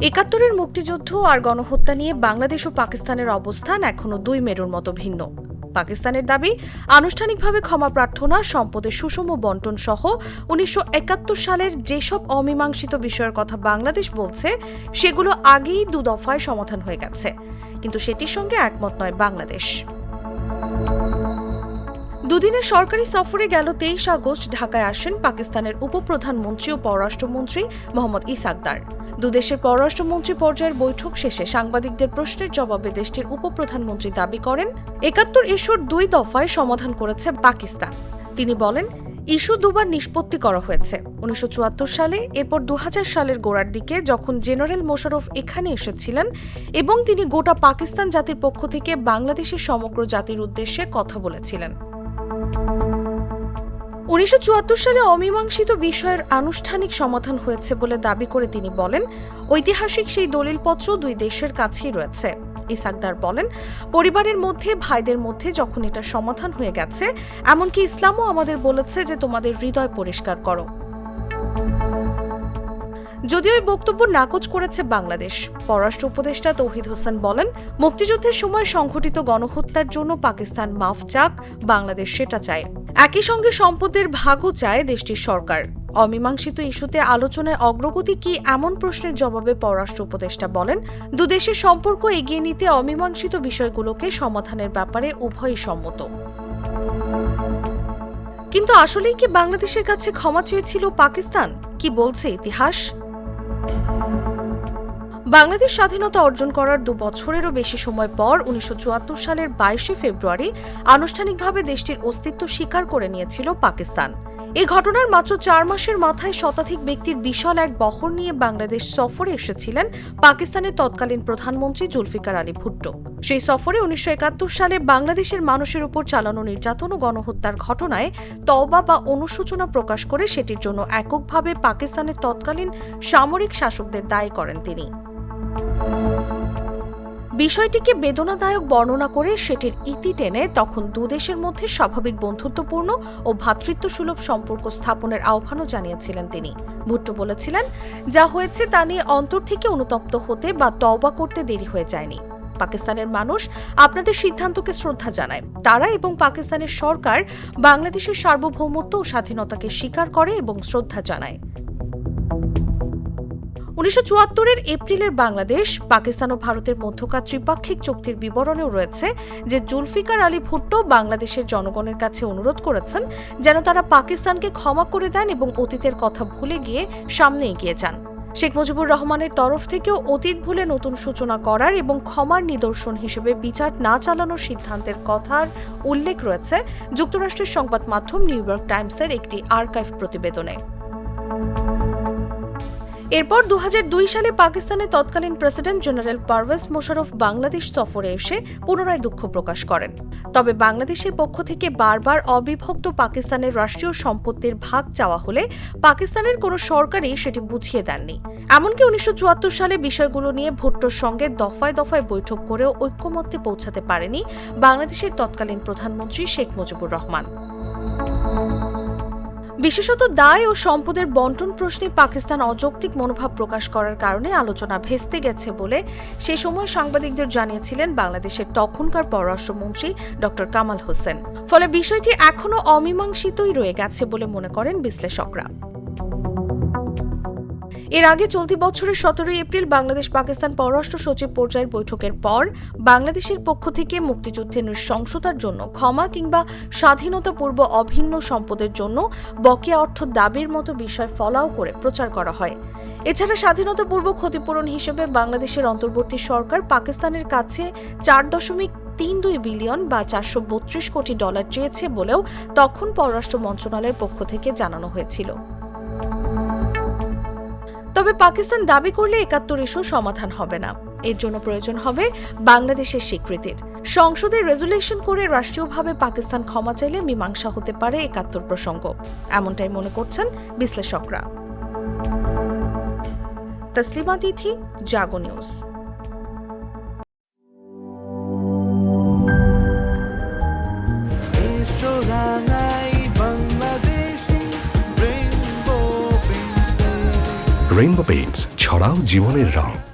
একাত্তরের মুক্তিযুদ্ধ আর গণহত্যা নিয়ে বাংলাদেশ ও পাকিস্তানের অবস্থান এখনো দুই মেরুর মতো ভিন্ন। পাকিস্তানের দাবি, আনুষ্ঠানিকভাবে ক্ষমা প্রার্থনা, সম্পদের সুষম বন্টন সহ ১৯৭১ সালের যেসব অমীমাংসিত বিষয়ের কথা বাংলাদেশ বলছে সেগুলো আগেই দুদফায় সমাধান হয়ে গেছে, কিন্তু সেটির সঙ্গে একমত নয় বাংলাদেশ। দুদিনের সরকারি সফরে গেল ২৩ আগস্ট ঢাকায় আসেন পাকিস্তানের উপপ্রধানমন্ত্রী ও পররাষ্ট্রমন্ত্রী মোহাম্মদ ইসাকদার। দুদেশের পররাষ্ট্রমন্ত্রী পর্যায়ের বৈঠক শেষে সাংবাদিকদের প্রশ্নের জবাবে দেশটির উপপ্রধানমন্ত্রী দাবি করেন, ৭১ ইস্যুর ২ দফায় সমাধান করেছে পাকিস্তান। তিনি বলেন, ইস্যু দুবার নিষ্পত্তি করা হয়েছে, ১৯৭৪ সালে, এরপর ২০০০ সালের গোড়ার দিকে যখন জেনারেল মোশাররফ এখানে এসেছিলেন এবং তিনি গোটা পাকিস্তান জাতির পক্ষ থেকে বাংলাদেশের সমগ্র জাতির উদ্দেশ্যে কথা বলেছিলেন। ১৯৭৪ সালে অমীমাংসিত বিষয়ের আনুষ্ঠানিক সমাধান হয়েছে বলে দাবি করে তিনি বলেন, ঐতিহাসিক সেই দলিলপত্র দুই দেশের কাছেই রয়েছে। ইসাকদার বলেন, পরিবারের মধ্যে, ভাইদের মধ্যে যখন এটা সমাধান হয়ে গেছে, এমনকি ইসলামও আমাদের বলেছে যে তোমাদের হৃদয় পরিষ্কার করো। যদিও এই বক্তব্য নাকচ করেছে বাংলাদেশ। পররাষ্ট্র উপদেষ্টা তৌহিদ হোসেন বলেন, মুক্তিযুদ্ধের সময় সংঘটিত গণহত্যার জন্য পাকিস্তান মাফ চাক, বাংলাদেশ সেটা চায়। একই সঙ্গে সম্পদের ভাগও চায় দেশটির সরকার। অমীমাংসিত ইস্যুতে আলোচনায় অগ্রগতি কি, এমন প্রশ্নের জবাবে পররাষ্ট্র উপদেষ্টা বলেন, দুদেশের সম্পর্ক এগিয়ে নিতে অমীমাংসিত বিষয়গুলোকে সমাধানের ব্যাপারে উভয়ই সম্মত। কিন্তু আসলেই কি বাংলাদেশের কাছে ক্ষমা চেয়েছিল পাকিস্তান? কি বলছে ইতিহাস? বাংলাদেশ স্বাধীনতা অর্জন করার ২ বছরেরও বেশি সময় পর ১৯৭৪ সালের ২২শে ফেব্রুয়ারি আনুষ্ঠানিকভাবে দেশটির অস্তিত্ব স্বীকার করে নিয়েছিল পাকিস্তান। এই ঘটনার মাত্র ৪ মাসের মাথায় শতাধিক ব্যক্তির বিশাল এক বহর নিয়ে বাংলাদেশ সফরে এসেছিলেন পাকিস্তানের তৎকালীন প্রধানমন্ত্রী জুলফিকার আলী ভুট্টো। সেই সফরে ১৯৭১ সালে বাংলাদেশের মানুষের উপর চালানো নির্যাতন ও গণহত্যার ঘটনায় তওবা বা অনুশোচনা প্রকাশ করে সেটির জন্য এককভাবে পাকিস্তানের তৎকালীন সামরিক শাসকদের দায়ী করেন তিনি। বিষয়টিকে বেদনাদায়ক বর্ণনা করে সেটির ইতি টেনে তখন দুদেশের মধ্যে স্বাভাবিক বন্ধুত্বপূর্ণ ও ভ্রাতৃত্বসুলভ সম্পর্ক স্থাপনের আহ্বানও জানিয়েছিলেন তিনি। ভুট্টো বলেছিলেন, যা হয়েছে তা নিয়ে অন্তর থেকে অনুতপ্ত হতে বা তওবা করতে দেরি হয়ে যায়নি। পাকিস্তানের মানুষ আপনাদের সিদ্ধান্তকে শ্রদ্ধা জানায়। তারা এবং পাকিস্তানের সরকার বাংলাদেশের সার্বভৌমত্ব ও স্বাধীনতাকে স্বীকার করে এবং শ্রদ্ধা জানায়। ১৯৭৪-এর এপ্রিলের বাংলাদেশ, পাকিস্তান ও ভারতের মধ্যকার ত্রিপাক্ষিক চুক্তির বিবরণেও রয়েছে যে জুলফিকার আলী ভুট্টো বাংলাদেশের জনগণের কাছে অনুরোধ করেছেন যেন তারা পাকিস্তানকে ক্ষমা করে দেন এবং অতীতের কথা ভুলে গিয়ে সামনে এগিয়ে যান। শেখ মুজিবুর রহমানের তরফ থেকেও অতীত ভুলে নতুন সূচনা করার এবং ক্ষমার নিদর্শন হিসেবে বিচার না চালানোর সিদ্ধান্তের কথার উল্লেখ রয়েছে যুক্তরাষ্ট্রের সংবাদ মাধ্যম নিউ ইয়র্ক টাইমসের একটি আর্কাইভ প্রতিবেদনে। এরপর ২০০২ সালে পাকিস্তানের তৎকালীন প্রেসিডেন্ট জেনারেল পারভেজ মোশাররফ বাংলাদেশ সফরে এসে পুনরায় দুঃখ প্রকাশ করেন। তবে বাংলাদেশের পক্ষ থেকে বারবার অবিভক্ত পাকিস্তানের রাষ্ট্রীয় সম্পত্তির ভাগ চাওয়া হলে পাকিস্তানের কোনো সরকারই সেটি বুঝিয়ে দেননি। এমনকি ১৯৭৪ সালে বিষয়গুলো নিয়ে ভুট্টোর সঙ্গে দফায় দফায় বৈঠক করেও ঐক্যমত্যে পৌঁছাতে পারেনি বাংলাদেশের তৎকালীন প্রধানমন্ত্রী শেখ মুজিবুর রহমান। বিশেষত দায় ও সম্পদের বন্টন প্রশ্নে পাকিস্তান অযৌক্তিক মনোভাব প্রকাশ করার কারণে আলোচনা ভেস্তে গেছে বলে সে সময় সাংবাদিকদের জানিয়েছিলেন বাংলাদেশের তখনকার পররাষ্ট্রমন্ত্রী ড কামাল হোসেন। ফলে বিষয়টি এখনও অমীমাংসিতই রয়ে গেছে বলে মনে করেন বিশ্লেষকরা। এর আগে চলতি বছরের ১৭ এপ্রিল বাংলাদেশ পাকিস্তান পররাষ্ট্র সচিব পর্যায়ের বৈঠকের পর বাংলাদেশের পক্ষ থেকে মুক্তিযুদ্ধের নৃশংসতার জন্য ক্ষমা কিংবা স্বাধীনতা পূর্ব অভিন্ন সম্পদের জন্য বকেয়া অর্থ দাবির মতো বিষয় ফলাও করে প্রচার করা হয়। এছাড়া স্বাধীনতা পূর্ব ক্ষতিপূরণ হিসেবে বাংলাদেশের অন্তর্বর্তী সরকার পাকিস্তানের কাছে ৪.৩২ বিলিয়ন বা $৪৩২ কোটি চেয়েছে বলেও তখন পররাষ্ট্র মন্ত্রণালয়ের পক্ষ থেকে জানানো হয়েছিল। তবে পাকিস্তান দাবি করলে ৭১ ইস্যু সমাধান হবে না। এর জন্য প্রয়োজন হবে বাংলাদেশের স্বীকৃতির। সংসদে রেজুলেশন করে রাষ্ট্রীয়ভাবে পাকিস্তান ক্ষমা চাইলে মীমাংসা হতে পারে ৭১ প্রসঙ্গ, এমনটাই মনে করছেন বিশ্লেষকরা। তসলিমা তিথি, জাগো নিউজ। Rainbow Paints ছড়াও জীবনের রং।